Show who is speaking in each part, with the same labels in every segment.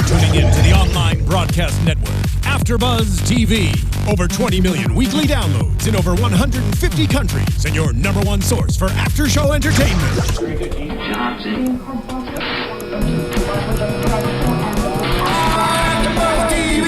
Speaker 1: tuning in to the online broadcast network, AfterBuzz TV. Over 20 million weekly downloads in over 150 countries, and your number one source for after-show entertainment.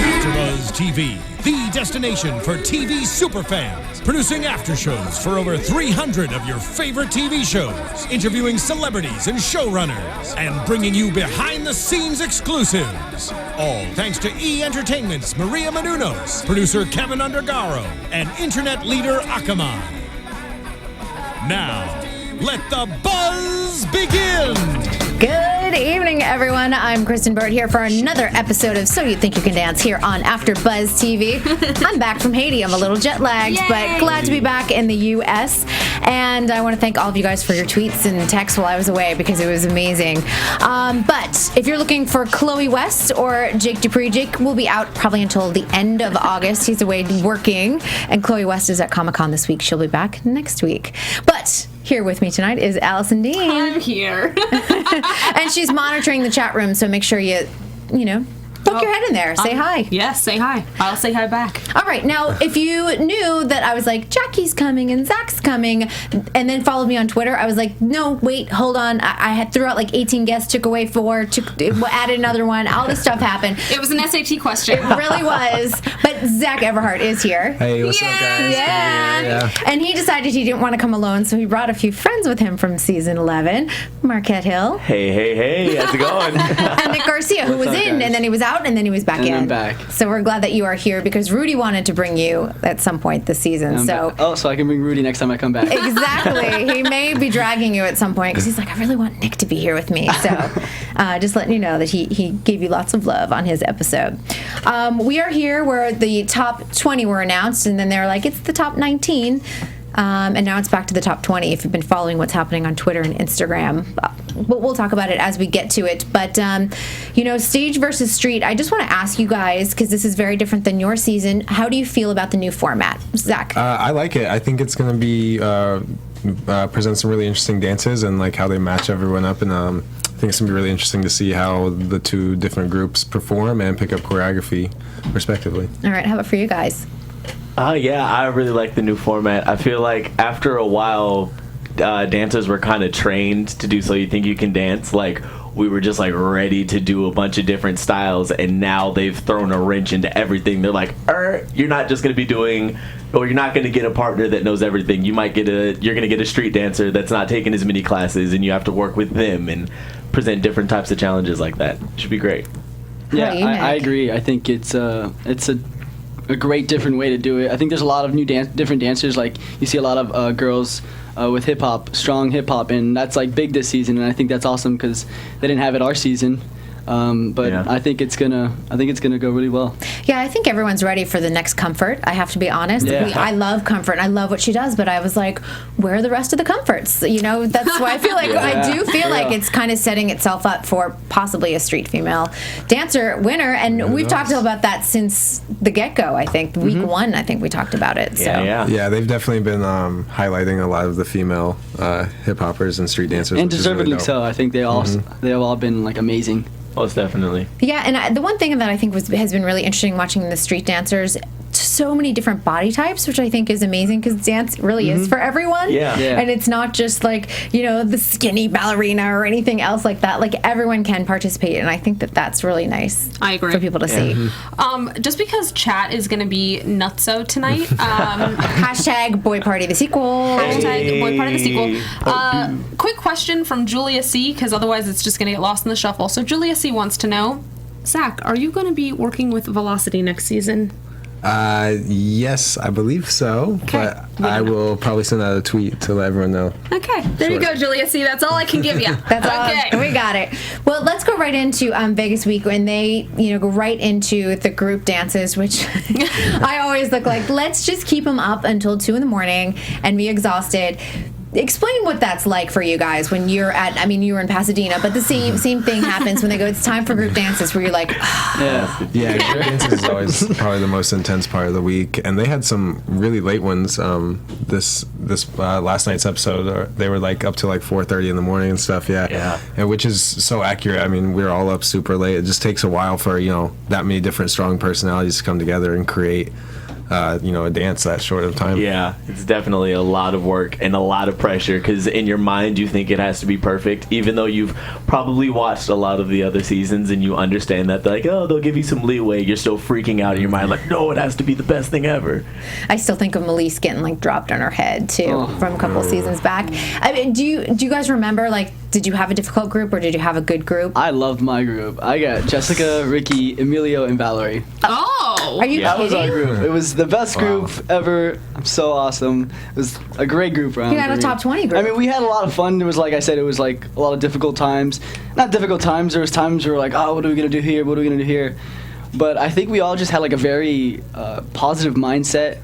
Speaker 1: AfterBuzz TV, the destination for TV superfans, producing after-shows for over 300 of your favorite TV shows, interviewing celebrities and showrunners, and bringing you behind-the-scenes exclusives. All thanks to E! Entertainment's Maria Menounos, producer Kevin Undergaro, and internet leader Akamai. Now, let the buzz begin!
Speaker 2: Good evening, everyone. I'm Kristyn Burtt here for another episode of So You Think You Can Dance here on AfterBuzz TV. I'm back from Haiti. I'm a little jet-lagged, but glad to be back in the U.S. And I want to thank all of you guys for your tweets and texts while I was away because it was amazing. But if you're looking for Chloe West or Jake Dupree, Jake will be out probably until the end of August. He's away working, and Chloe West is at Comic-Con this week. She'll be back next week. But here with me tonight is Alison Dean.
Speaker 3: I'm here.
Speaker 2: And she's monitoring the chat room, so make sure you poke your head in there. Say hi.
Speaker 3: Yes, say hi. I'll say hi back.
Speaker 2: All right. Now, if you knew that I was like, Jackie's coming and Zach's coming, and then followed me on Twitter, I was like, no, wait, hold on. I had threw out like 18 guests, took away 4, added another one. All this stuff happened.
Speaker 3: It was an SAT question.
Speaker 2: It really was. But Zach Everhart is here.
Speaker 4: Hey, what's up, guys?
Speaker 2: Yeah. And he decided he didn't want to come alone, so he brought a few friends with him from season 11. Marcquet Hill.
Speaker 5: Hey, how's it going?
Speaker 2: And Nick Garcia, who was in,
Speaker 4: guys?
Speaker 2: and then he was out, and then he was back in.
Speaker 4: And then back.
Speaker 2: So we're glad that you are here because Rudy wanted to bring you at some point this season. So exactly. He may be dragging you at some point because he's like, I really want Nick to be here with me. So just letting you know that he gave you lots of love on his episode. We are here where the top 20 were announced, and then they're like, it's the top 19. And now it's back to the top 20 if you've been following what's happening on Twitter and Instagram. But we'll talk about it as we get to it. But, stage versus street, I just want to ask you guys, because this is very different than your season, how do you feel about the new format? Zach?
Speaker 6: I like it. I think it's going to be present some really interesting dances and like how they match everyone up. And I think it's going to be really interesting to see how the two different groups perform and pick up choreography, respectively.
Speaker 2: All right. How about for you guys?
Speaker 5: Yeah, I really like the new format. I feel like after a while, dancers were kind of trained to do So You Think You Can Dance. Like, we were just like ready to do a bunch of different styles, and now they've thrown a wrench into everything. They're like, you're not just going to be doing, or you're not going to get a partner that knows everything. You're going to get a street dancer that's not taking as many classes, and you have to work with them and present different types of challenges like that. It should be great.
Speaker 4: Yeah, I agree. I think it's a great different way to do it. I think there's a lot of new different dancers. Like, you see a lot of girls with hip-hop, strong hip-hop, and that's like big this season, and I think that's awesome because they didn't have it our season. I think it's gonna go really well.
Speaker 2: Yeah, I think everyone's ready for the next Comfort. I have to be honest.
Speaker 4: Yeah.
Speaker 2: I love Comfort. I love what she does, but I was like, where are the rest of the Comforts? That's why I feel like I do feel like it's kind of setting itself up for possibly a street female dancer winner, and we've talked about that since the get-go. I think week 1. I think we talked about it.
Speaker 6: Yeah, they've definitely been highlighting a lot of the female hip hoppers and street dancers,
Speaker 4: and deservedly really so. I think they have all been like amazing.
Speaker 5: Most definitely.
Speaker 2: Yeah, and the one thing that I think has been really interesting watching the street dancers, so many different body types, which I think is amazing because dance really is for everyone.
Speaker 5: Yeah.
Speaker 2: And it's not just like, the skinny ballerina or anything else like that. Like, everyone can participate, and I think that that's really nice.
Speaker 3: I agree.
Speaker 2: For people to see.
Speaker 3: Just because chat is going to be nutso tonight.
Speaker 2: Hashtag Boy Party the sequel.
Speaker 3: Hashtag Boy Party the sequel. Quick question from Julia C, because otherwise it's just going to get lost in the shuffle. So Julia C wants to know, Zach, are you going to be working with Velocity next season?
Speaker 6: Yes, I believe so.
Speaker 3: Okay.
Speaker 6: But I will probably send out a tweet to let everyone know.
Speaker 3: Okay, there you go, Julia C. That's all I can give you.
Speaker 2: That's all. We got it. Well, let's go right into Vegas Week when they, go right into the group dances, which I always look like, let's just keep them up until 2 a.m. and be exhausted. Explain what that's like for you guys when you're at. I mean, you were in Pasadena, but the same thing happens when they go. It's time for group dances, where you're like,
Speaker 6: group dances is always probably the most intense part of the week, and they had some really late ones. This last night's episode, they were like up to like 4:30 in the morning and stuff. And which is so accurate. I mean, we were all up super late. It just takes a while for that many different strong personalities to come together and create. A dance that short of time. Yeah,
Speaker 5: it's definitely a lot of work and a lot of pressure because in your mind you think it has to be perfect, even though you've probably watched a lot of the other seasons and you understand that they're like, oh, they'll give you some leeway. You're still freaking out in your mind like, no, it has to be the best thing ever.
Speaker 2: I still think of Melise getting like dropped on her head too from a couple seasons back. I mean, do you guys remember, like, did you have a difficult group or did you have a good group?
Speaker 4: I loved my group. I got Jessica, Ricky, Emilio, and Valerie.
Speaker 3: Oh!
Speaker 2: Are you kidding?
Speaker 4: That was our group. It was the best group ever. I'm so awesome. It was a great group round.
Speaker 2: You had a top 20 group.
Speaker 4: I mean, we had a lot of fun. There was, like I said, it was like a lot of difficult times. Not difficult times. There was times where we were like, oh, what are we going to do here? What are we going to do here? But I think we all just had like a very positive mindset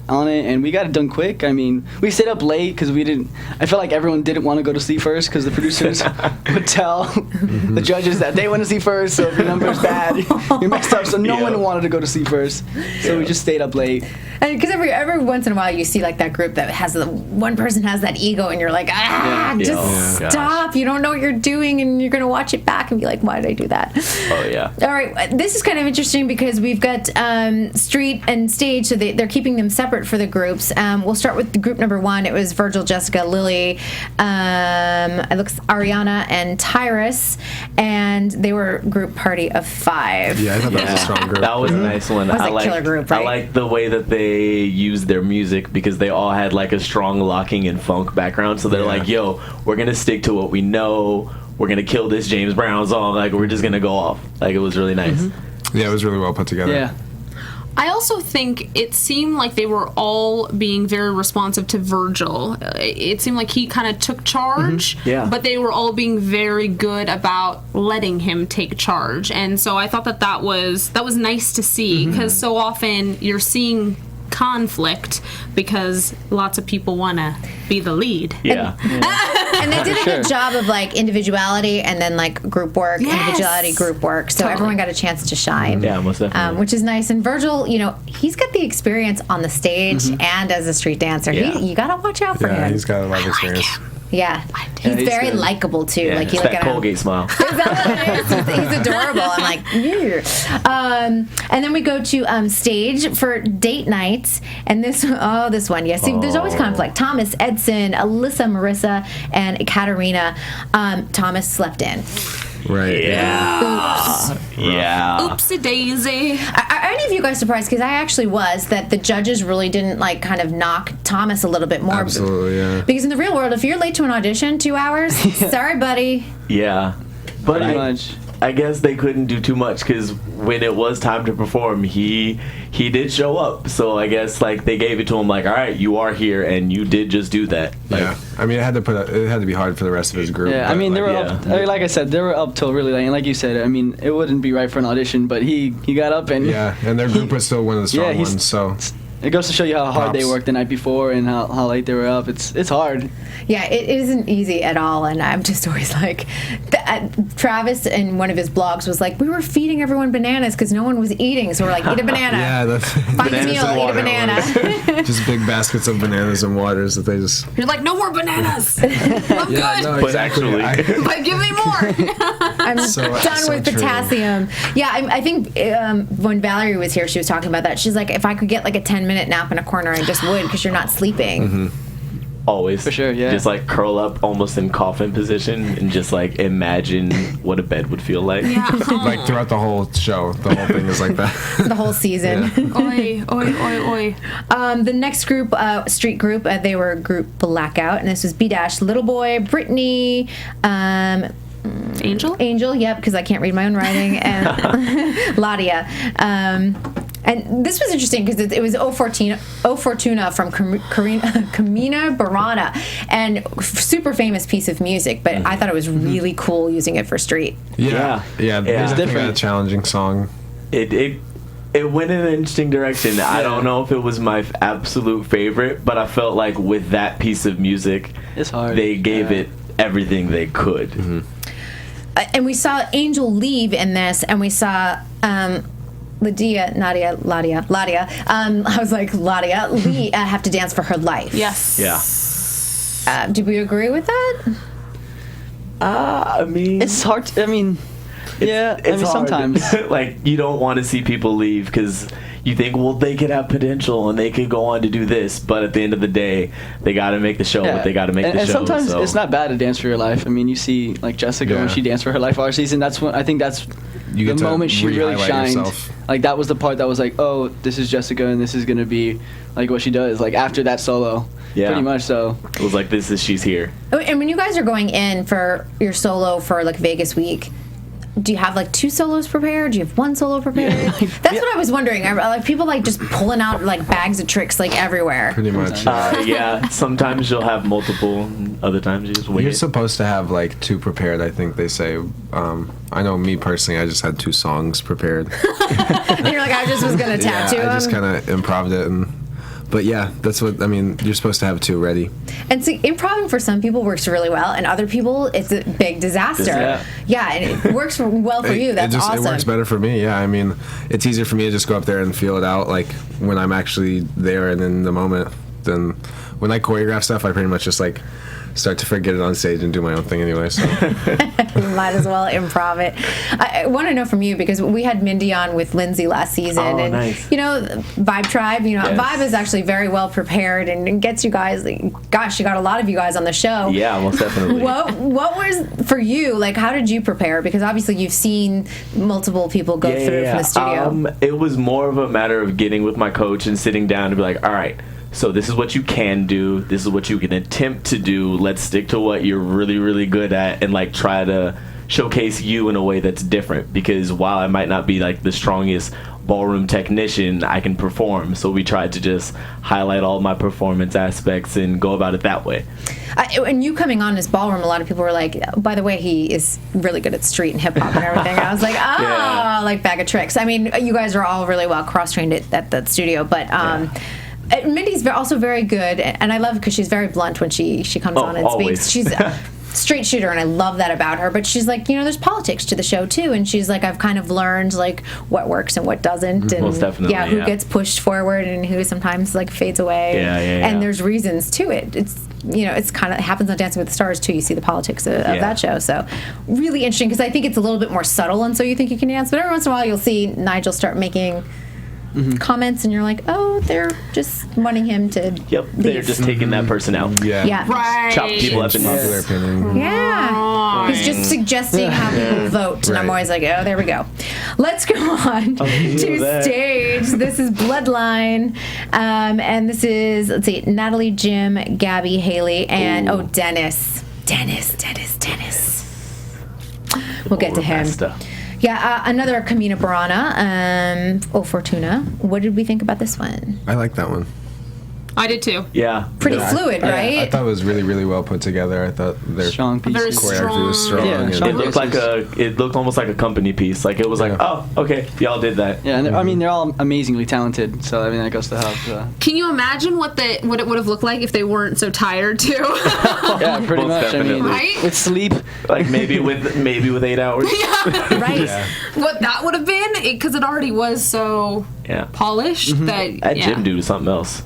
Speaker 4: on it, and we got it done quick. I mean, we stayed up late because I felt like everyone didn't want to go to sleep first because the producers would tell the judges that they want to see first, so if your number's bad, you messed up, so no one wanted to go to sleep first, so we just stayed up late.
Speaker 2: And because every once in a while you see like that group that has one person has that ego and you're like, stop, you don't know what you're doing, and you're going to watch it back and be like, why did I do that? All right, this is kind of interesting because we've got street and stage, so they're keeping them separate for the groups. We'll start with the group number 1. It was Virgil, Jessica, Lily, it looks Ariana, and Tyrus, and they were a group party of 5.
Speaker 6: Yeah, I thought that was a strong group.
Speaker 5: That was a nice one.
Speaker 2: That was a killer group, right?
Speaker 5: I like the way that they used their music because they all had like a strong locking and funk background, so they're like, yo, we're gonna stick to what we know, we're gonna kill this James Brown song, like we're just gonna go off. Like, it was really nice.
Speaker 6: Yeah, it was really well put together.
Speaker 4: Yeah.
Speaker 3: I also think it seemed like they were all being very responsive to Virgil. It seemed like he kind of took charge, but they were all being very good about letting him take charge. And so I thought that was nice to see, because so often you're seeing conflict because lots of people want to be the lead.
Speaker 2: And they did a good job of like individuality and then like group work, individuality, group work. So everyone got a chance to shine.
Speaker 5: Yeah, most definitely.
Speaker 2: Which is nice. And Virgil, he's got the experience on the stage and as a street dancer.
Speaker 5: Yeah.
Speaker 2: You got to watch out for him.
Speaker 6: Yeah, he's got a lot of experience.
Speaker 2: Yeah, he's very likable too.
Speaker 5: Yeah,
Speaker 2: like you
Speaker 5: it's
Speaker 2: look
Speaker 5: that
Speaker 2: at him.
Speaker 5: Colgate smile.
Speaker 2: Is that what it is? He's adorable. I'm like, and then we go to stage for date nights, and this one, yes. See, there's always conflict. Thomas, Edson, Alyssa, Marissa, and Katarina. Thomas slept in.
Speaker 6: Right.
Speaker 5: Yeah.
Speaker 2: Oops.
Speaker 5: Yeah.
Speaker 3: Oopsie daisy.
Speaker 2: Are any of you guys surprised? Because I actually was, that the judges really didn't like kind of knock Thomas a little bit more.
Speaker 6: Absolutely, yeah.
Speaker 2: Because in the real world, if you're late to an audition 2 hours, sorry, buddy.
Speaker 5: Yeah. But
Speaker 4: Pretty much.
Speaker 5: I guess they couldn't do too much because when it was time to perform, he did show up. So I guess like they gave it to him like, all right, you are here and you did just do that. Like,
Speaker 6: Yeah, I mean, it had to be hard for the rest of his group.
Speaker 4: Yeah, I
Speaker 6: but,
Speaker 4: mean, they
Speaker 6: like,
Speaker 4: were up. Like I said, they were up till really late. And like you said, I mean, it wouldn't be right for an audition, but he got up and
Speaker 6: and their group was still one of the strong ones. So
Speaker 4: it goes to show you how hard they
Speaker 6: Props.
Speaker 4: worked the night before and how late they were up. It's hard.
Speaker 2: Yeah, it isn't easy at all, and I'm just always like, Travis in one of his blogs was like, we were feeding everyone bananas because no one was eating, so we're like, eat a banana.
Speaker 6: Yeah, that's
Speaker 2: Find a meal, eat a banana.
Speaker 6: Just big baskets of bananas and waters that they just.
Speaker 3: You're like, no more bananas. I'm good.
Speaker 6: No,
Speaker 5: But
Speaker 6: exactly.
Speaker 5: actually,
Speaker 3: But give me more.
Speaker 2: I'm
Speaker 6: So
Speaker 2: done with
Speaker 6: true.
Speaker 2: potassium. Yeah, I think when Valerie was here, she was talking about that. She's like, if I could get like a 10-minute nap in a corner, I just would, because you're not sleeping.
Speaker 5: always.
Speaker 4: For sure, yeah.
Speaker 5: Just like curl up almost in coffin position and just like imagine what a bed would feel like.
Speaker 3: Yeah.
Speaker 6: Like throughout the whole show, the whole thing is like that.
Speaker 2: The whole season.
Speaker 3: Oi, oi, oi, oi.
Speaker 2: The next group, street group, they were group Blackout, and this was B Dash, Little Boy, Brittany, Angel, yep, because I can't read my own writing, and Ladia. And this was interesting because it was O Fortuna from Camina Barana, and super famous piece of music, but I thought it was really cool using it for street.
Speaker 6: Yeah. It's
Speaker 5: different.
Speaker 6: a challenging song.
Speaker 5: It It went in an interesting direction. I don't know if it was my absolute favorite, but I felt like with that piece of music,
Speaker 4: it's hard.
Speaker 5: They gave it everything they could.
Speaker 2: Mm-hmm. And we saw Angel leave in this, and we saw Ladia. I was like, Ladia Lee have to dance for her life.
Speaker 3: Yes.
Speaker 5: Yeah.
Speaker 2: Do we agree with that?
Speaker 5: I mean,
Speaker 4: it's hard. It's sometimes
Speaker 5: like you don't want to see people leave because you think, well, they could have potential and they could go on to do this, but at the end of the day, they got to make the show. What they got to make the show.
Speaker 4: And sometimes it's not bad to dance for your life. I mean, you see like Jessica when she danced for her life all season. That's when I think that's the moment she really shined. Yourself. Like that was the part that was like, oh, this is Jessica, and this is gonna be like what she does. Like after that solo, pretty much. So
Speaker 5: it was like she's here.
Speaker 2: And when you guys are going in for your solo for like Vegas week, do you have like 2 solos prepared? Do you have 1 solo prepared? That's what I was wondering. Like people like just pulling out like bags of tricks like everywhere.
Speaker 6: Pretty much.
Speaker 5: Sometimes you'll have multiple. Other times you just wait.
Speaker 6: You're supposed to have like 2 prepared. I think they say. I know me personally. I just had 2 songs prepared.
Speaker 2: And you're like, I just was gonna tattoo them.
Speaker 6: I just kind of improv'd it But yeah, that's what I mean. You're supposed to have 2 ready.
Speaker 2: And see, improv for some people works really well, and other people it's a big disaster. Yeah, and it works well for you. That's awesome.
Speaker 6: It works better for me. Yeah, I mean, it's easier for me to just go up there and feel it out, like when I'm actually there and in the moment. Then when I choreograph stuff, I pretty much just like start to forget it on stage and do my own thing anyway. So
Speaker 2: might as well improv it. I want to know from you because we had Mindy on with Lindsay last season, and
Speaker 5: nice.
Speaker 2: You know, Vibe Tribe. You know, Vibe is actually very well prepared and gets you guys. Gosh, you got a lot of you guys on the show.
Speaker 5: Yeah, most definitely.
Speaker 2: What was for you? Like, how did you prepare? Because obviously you've seen multiple people go through from the studio.
Speaker 5: It was more of a matter of getting with my coach and sitting down and be like, all right. So this is what you can do. This is what you can attempt to do. Let's stick to what you're really, really good at and like try to showcase you in a way that's different. Because while I might not be like the strongest ballroom technician, I can perform. So we tried to just highlight all my performance aspects and go about it that way.
Speaker 2: And you coming on as Ballroom, a lot of people were like, oh, by the way, he is really good at street and hip hop and everything. And I was like, like bag of tricks. I mean, you guys are all really well cross-trained at that studio, but Mindy's also very good, and I love it because she's very blunt when she comes on and speaks. She's a straight shooter, and I love that about her. But she's like, you know, there's politics to the show too, and she's like, I've kind of learned like what works and what doesn't, and
Speaker 5: most definitely,
Speaker 2: who gets pushed forward and who sometimes like fades away. And there's reasons to it. It's it's kind of happens on Dancing with the Stars too. You see the politics of that show, so really interesting because I think it's a little bit more subtle, and so you think you can dance, but every once in a while you'll see Nigel start making comments, and you're like, oh, they're just wanting him to leave.
Speaker 5: They're just taking that person out.
Speaker 3: Right.
Speaker 5: Chop people up in
Speaker 6: popular opinion.
Speaker 2: He's just suggesting how people vote, and I'm always like, oh, there we go. Let's go on to stage. This is Bloodline, and this is, let's see, Natalie, Jim, Gabby, Haley, and Dennis. We'll get to him. Yeah, another Camina Burana, Fortuna. What did we think about this one?
Speaker 6: I like that one.
Speaker 3: I did too.
Speaker 5: Yeah.
Speaker 2: Pretty fluid, right?
Speaker 6: I thought it was really, really well put together. I thought their choreography was strong.
Speaker 5: Yeah, it looked almost like a company piece. Like it was like, oh, okay, y'all did that.
Speaker 4: Yeah, and I mean they're all amazingly talented. So I mean that goes to help.
Speaker 3: Can you imagine what it would have looked like if they weren't so tired too?
Speaker 4: Yeah, pretty much.
Speaker 5: Definitely.
Speaker 4: I mean,
Speaker 3: right?
Speaker 4: With sleep,
Speaker 5: like maybe with 8 hours.
Speaker 2: Right.
Speaker 6: Yeah.
Speaker 3: What that would have been, because it already was so polished that
Speaker 5: Jim do something else.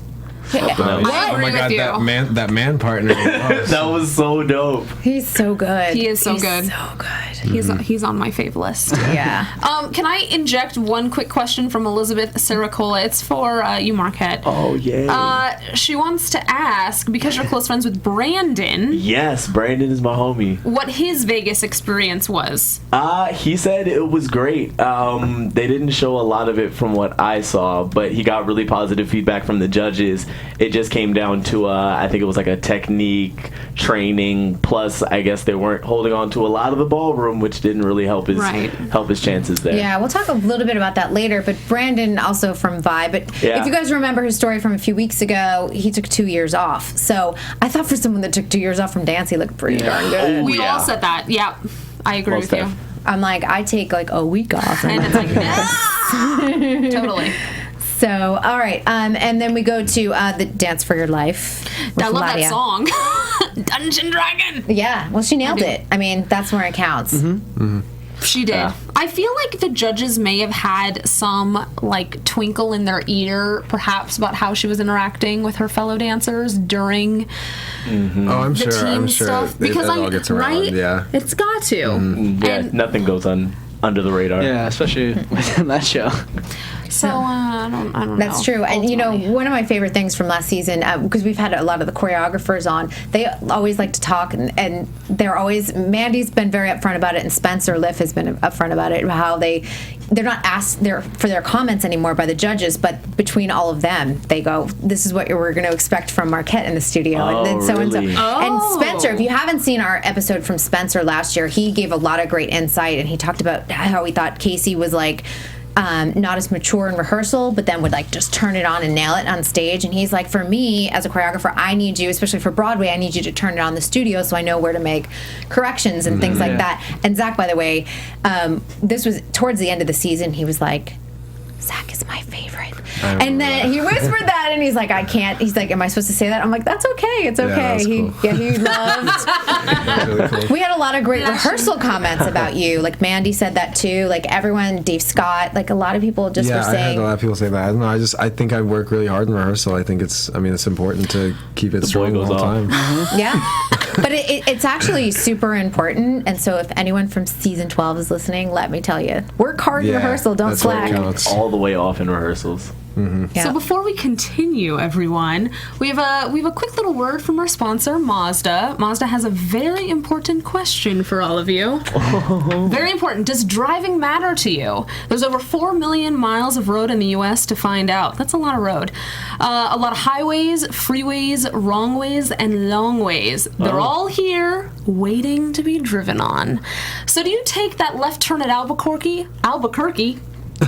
Speaker 3: I agree
Speaker 6: my God,
Speaker 3: with you.
Speaker 6: that man partner.
Speaker 5: That was so dope.
Speaker 2: He's so good.
Speaker 3: He is so good.
Speaker 2: So good.
Speaker 3: He's on my fave list.
Speaker 2: Yeah.
Speaker 3: Can I inject one quick question from Elizabeth Saracola? It's for you, Marquette.
Speaker 5: Oh, yeah.
Speaker 3: She wants to ask, because you're close friends with Brandon.
Speaker 5: Yes, Brandon is my homie.
Speaker 3: What his Vegas experience was.
Speaker 5: He said it was great. They didn't show a lot of it from what I saw, but he got really positive feedback from the judges. It just came down to, I think it was like a technique training, plus I guess they weren't holding on to a lot of the ballroom, which didn't really help his chances there.
Speaker 2: Yeah, we'll talk a little bit about that later, but Brandon also from Vibe. But if you guys remember his story from a few weeks ago, he took 2 years off. So I thought for someone that took 2 years off from dance, he looked pretty darn good.
Speaker 3: We all said that. Yeah, I agree with you.
Speaker 2: I'm like, I take like a week off.
Speaker 3: And it's like, Totally.
Speaker 2: So, all right. And then we go to the Dance for Your Life.
Speaker 3: I love
Speaker 2: Ladia.
Speaker 3: that song. Dungeon Dragon.
Speaker 2: Yeah. Well, she nailed it. I mean, that's where it counts.
Speaker 3: She did. Yeah. I feel like the judges may have had some like twinkle in their ear, perhaps, about how she was interacting with her fellow dancers during
Speaker 6: Oh, I'm
Speaker 3: the
Speaker 6: sure.
Speaker 3: team
Speaker 6: I'm sure.
Speaker 3: stuff. Because
Speaker 6: it all gets around.
Speaker 3: right?
Speaker 6: Yeah.
Speaker 3: It's got to.
Speaker 5: Yeah,
Speaker 3: And
Speaker 5: nothing goes under the radar.
Speaker 4: Yeah, especially within that show.
Speaker 3: so I don't know.
Speaker 2: That's true. And, you know, one of my favorite things from last season, because we've had a lot of the choreographers on, they always like to talk, and they're always, Mandy's been very upfront about it, and Spencer Liff has been upfront about it, how they're not asked for their comments anymore by the judges, but between all of them, they go, this is what we're going to expect from Marquette in the studio.
Speaker 5: Oh,
Speaker 2: and then so and so.
Speaker 5: really?
Speaker 2: And Spencer, if you haven't seen our episode from Spencer last year, he gave a lot of great insight, and he talked about how he thought Casey was like, not as mature in rehearsal, but then would like just turn it on and nail it on stage. And he's like, for me as a choreographer, I need you, especially for Broadway, I need you to turn it on in the studio so I know where to make corrections and things like that. And Zach, by the way, this was towards the end of the season, he was like, Zach is my favorite. And then he whispered that, and he's like, I can't. He's like, am I supposed to say that? I'm like, that's okay. It's okay. He loved.
Speaker 6: Really cool.
Speaker 2: We had a lot of great rehearsal comments about you. Like Mandy said that too. Like everyone, Dave Scott. Like a lot of people just were
Speaker 6: I
Speaker 2: saying.
Speaker 6: had a lot of people say that. I don't know. I think I work really hard in rehearsal. I think it's important to keep it strong the whole time.
Speaker 2: Yeah. But it's actually super important. And so if anyone from season 12 is listening, let me tell you, work hard in rehearsal. Don't
Speaker 6: that's where it
Speaker 2: slack.
Speaker 6: counts.
Speaker 5: All the way off in rehearsals.
Speaker 2: Yeah.
Speaker 3: So before we continue, everyone, we have a quick little word from our sponsor, Mazda. Mazda has a very important question for all of you. Very important. Does driving matter to you? There's over 4 million miles of road in the U.S. to find out. That's a lot of road. A lot of highways, freeways, wrong ways, and long ways. They're all here waiting to be driven on. So do you take that left turn at Albuquerque?
Speaker 2: Albuquerque
Speaker 3: Is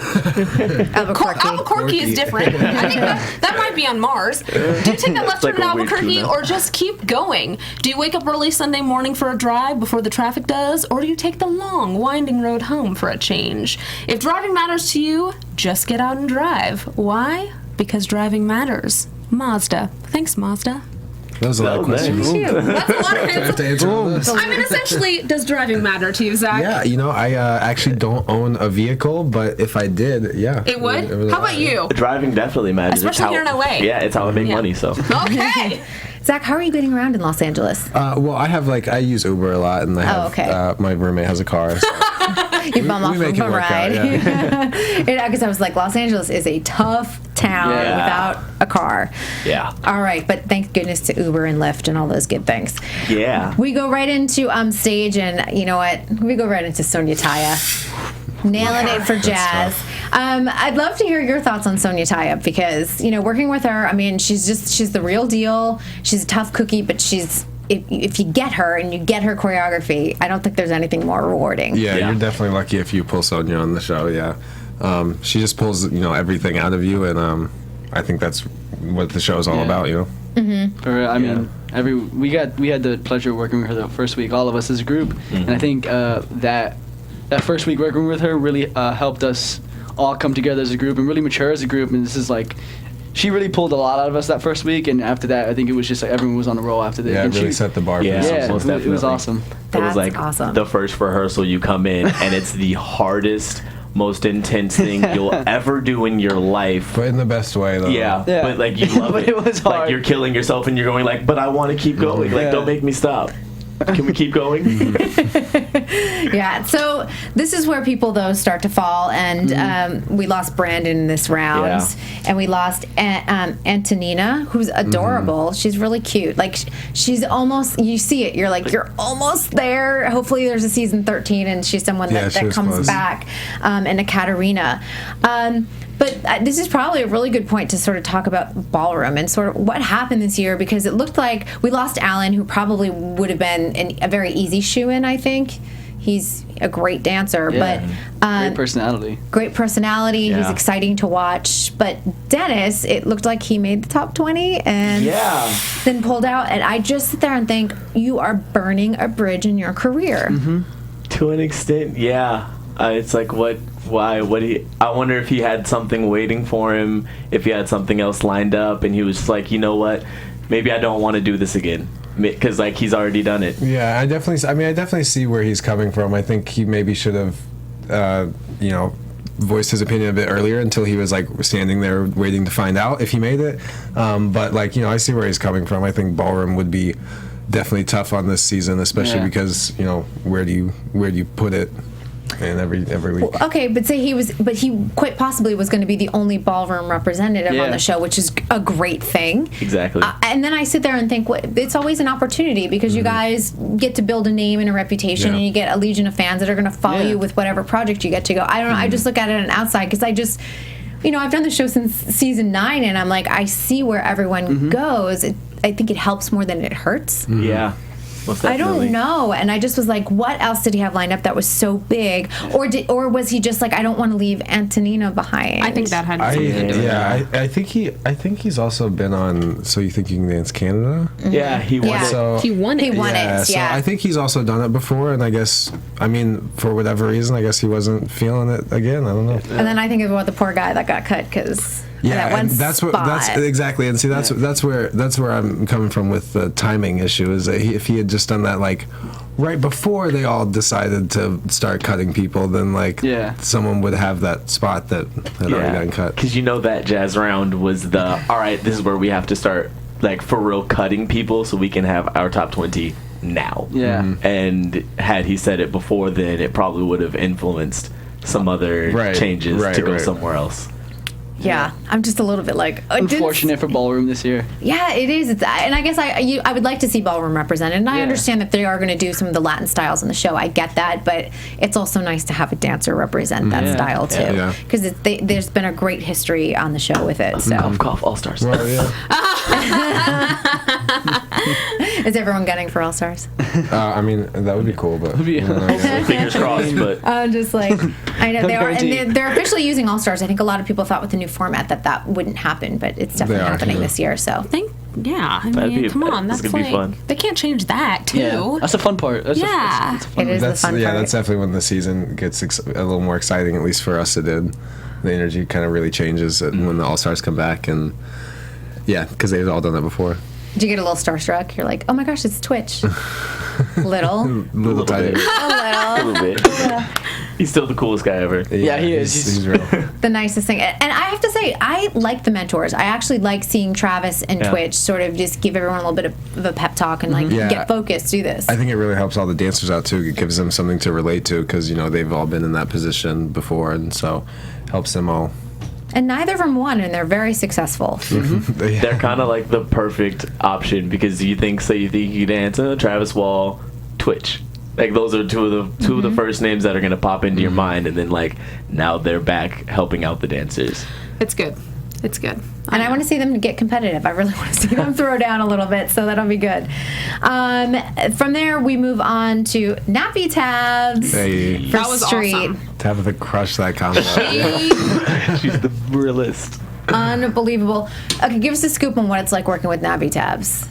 Speaker 3: different. I think that might be on Mars. Do you take that left turn at Albuquerque or just keep going? Do you wake up early Sunday morning for a drive before the traffic does? Or do you take the long, winding road home for a change? If driving matters to you, just get out and drive. Why? Because driving matters. Mazda. Thanks, Mazda.
Speaker 6: That was a lot of questions.
Speaker 3: That's a lot of
Speaker 6: I have to answer all this.
Speaker 3: I mean, essentially, does driving matter to you, Zach?
Speaker 6: Yeah, you know, I actually don't own a vehicle, but if I did, yeah.
Speaker 3: It would? How about you?
Speaker 5: Driving definitely matters.
Speaker 3: Especially here in LA.
Speaker 5: Yeah, it's how I make money, so.
Speaker 3: Okay.
Speaker 2: Zach, how are you getting around in Los Angeles?
Speaker 6: Well, I use Uber a lot, and I have, my roommate has a car. So.
Speaker 2: You bum off
Speaker 6: make
Speaker 2: of
Speaker 6: it
Speaker 2: a
Speaker 6: work
Speaker 2: ride.
Speaker 6: out,
Speaker 2: Because I was like, Los Angeles is a tough town without a car.
Speaker 5: Yeah.
Speaker 2: All right, but thank goodness to Uber and Lyft and all those good things.
Speaker 5: Yeah.
Speaker 2: We go right into stage, and you know what? We go right into Sonya Taya. Nailing it for jazz. I'd love to hear your thoughts on Sonya Taya because, you know, working with her, I mean, she's the real deal. She's a tough cookie, but if you get her and you get her choreography, I don't think there's anything more rewarding.
Speaker 6: Yeah, you're definitely lucky if you pull Sonya on the show. Yeah, she just pulls everything out of you, and I think that's what the show is all about. You know.
Speaker 4: I mean, we had the pleasure of working with her the first week, all of us as a group, and I think that first week working with her really helped us all come together as a group and really mature as a group. And this is like, she really pulled a lot out of us that first week, and after that, I think it was just like everyone was on the roll after that.
Speaker 6: Yeah,
Speaker 4: and
Speaker 6: it really set the bar.
Speaker 5: Yeah,
Speaker 6: for
Speaker 5: most
Speaker 4: it was awesome.
Speaker 5: It was like
Speaker 2: awesome.
Speaker 5: the first rehearsal you come in, and it's the hardest, most intense thing you'll ever do in your life.
Speaker 6: But in the best way, though.
Speaker 5: Yeah, but like you love
Speaker 4: But
Speaker 5: it.
Speaker 4: it was hard.
Speaker 5: Like you're killing yourself, and you're going like, but I want to keep going. Like, don't make me stop. Can we keep going?
Speaker 2: Yeah, so this is where people, though, start to fall, and we lost Brandon in this round, and we lost Antonina, who's adorable. She's really cute. Like, she's almost, you see it, you're like, you're almost there. Hopefully there's a season 13, and she's someone that comes
Speaker 6: close.
Speaker 2: back, and Ekaterina. But this is probably a really good point to sort of talk about Ballroom and sort of what happened this year, because it looked like we lost Alan, who probably would have been a very easy shoe-in, I think. He's a great dancer, but
Speaker 4: great personality.
Speaker 2: Great personality.
Speaker 5: Yeah.
Speaker 2: He's exciting to watch. But Dennis, it looked like he made the top 20 and then pulled out. And I just sit there and think, you are burning a bridge in your career.
Speaker 5: To an extent, yeah. It's like, what Why? I wonder if he had something waiting for him, if he had something else lined up, and he was just like, you know what? Maybe I don't want to do this again. Because, like, he's already done it.
Speaker 6: Yeah, I definitely see where he's coming from. I think he maybe should have, voiced his opinion a bit earlier until he was, like, standing there waiting to find out if he made it. But, like, I see where he's coming from. I think Ballroom would be definitely tough on this season, especially because, where do you put it? And every week.
Speaker 2: Well, okay, but he quite possibly was going to be the only Ballroom representative on the show, which is a great thing.
Speaker 5: Exactly.
Speaker 2: And then I sit there and think, it's always an opportunity because you guys get to build a name and a reputation, and you get a legion of fans that are going to follow you with whatever project you get to go. I don't know. I just look at it on the outside because I just, I've done the show since season 9, and I'm like, I see where everyone goes. I think it helps more than it hurts.
Speaker 5: Yeah.
Speaker 2: I don't know, and I just was like, what else did he have lined up that was so big, or was he just like, I don't want to leave Antonina behind?
Speaker 3: I think that had something to do with it.
Speaker 6: Yeah, I think he's also been on So You Think You Can Dance Canada.
Speaker 5: Yeah, he won it.
Speaker 6: So,
Speaker 3: he won it.
Speaker 6: So I think he's also done it before, and I guess, for whatever reason, I guess he wasn't feeling it again. I don't know.
Speaker 2: And then I think about the poor guy that got cut because.
Speaker 6: Yeah, and that's exactly, and see, that's where I'm coming from with the timing issue. Is that if he had just done that like right before they all decided to start cutting people, then someone would have that spot that had already gotten cut.
Speaker 5: Because that jazz round was the all right. This is where we have to start like for real cutting people so we can have our top 20 now.
Speaker 4: Yeah,
Speaker 5: and had he said it before, then it probably would have influenced some other changes to go somewhere else.
Speaker 2: Yeah, I'm just a little bit like...
Speaker 4: Unfortunate for Ballroom this year.
Speaker 2: Yeah, it is. And I guess I would like to see Ballroom represented. And I understand that they are going to do some of the Latin styles in the show. I get that. But it's also nice to have a dancer represent that style, too. Because there's been a great history on the show with it. So.
Speaker 5: Cough, All-Stars.
Speaker 6: Well, yeah.
Speaker 2: Is everyone gunning for All-Stars?
Speaker 6: That would be cool, but...
Speaker 5: Fingers crossed, but...
Speaker 2: I'm just like... I know they are. And they're officially using All-Stars. I think a lot of people thought with the new format that wouldn't happen, but it's definitely happening this year. So
Speaker 3: come on, that's
Speaker 5: gonna be fun.
Speaker 3: They can't change that too.
Speaker 4: Yeah, that's the fun part. That's
Speaker 2: it is the fun part.
Speaker 6: Yeah, that's definitely when the season gets a little more exciting. At least for us, it did. The energy kind of really changes when the All Stars come back, and because they've all done that before.
Speaker 2: Did you get a little starstruck? You're like, oh my gosh, it's Twitch.
Speaker 6: little tiny.
Speaker 2: A
Speaker 5: little bit. He's still the coolest guy ever.
Speaker 4: Yeah, he is.
Speaker 6: He's real.
Speaker 2: The nicest thing. And I have to say, I like the mentors. I actually like seeing Travis and Twitch sort of just give everyone a little bit of a pep talk and get focused, do this.
Speaker 6: I think it really helps all the dancers out too. It gives them something to relate to because they've all been in that position before, and so helps them all.
Speaker 2: And neither of them won, and they're very successful.
Speaker 5: They're kind of like the perfect option because you think you dance, Travis Wall, Twitch. Like those are two of the first names that are gonna pop into your mind, and then now they're back helping out the dancers.
Speaker 3: It's good.
Speaker 2: And I want to see them get competitive. I really want to see them throw down a little bit, so that'll be good. From there, we move on to NappyTabs for
Speaker 3: that was
Speaker 2: Street.
Speaker 3: Awesome.
Speaker 6: Tabitha crushed that combo.
Speaker 5: She's the realist.
Speaker 2: Unbelievable. Okay, give us a scoop on what it's like working with NappyTabs.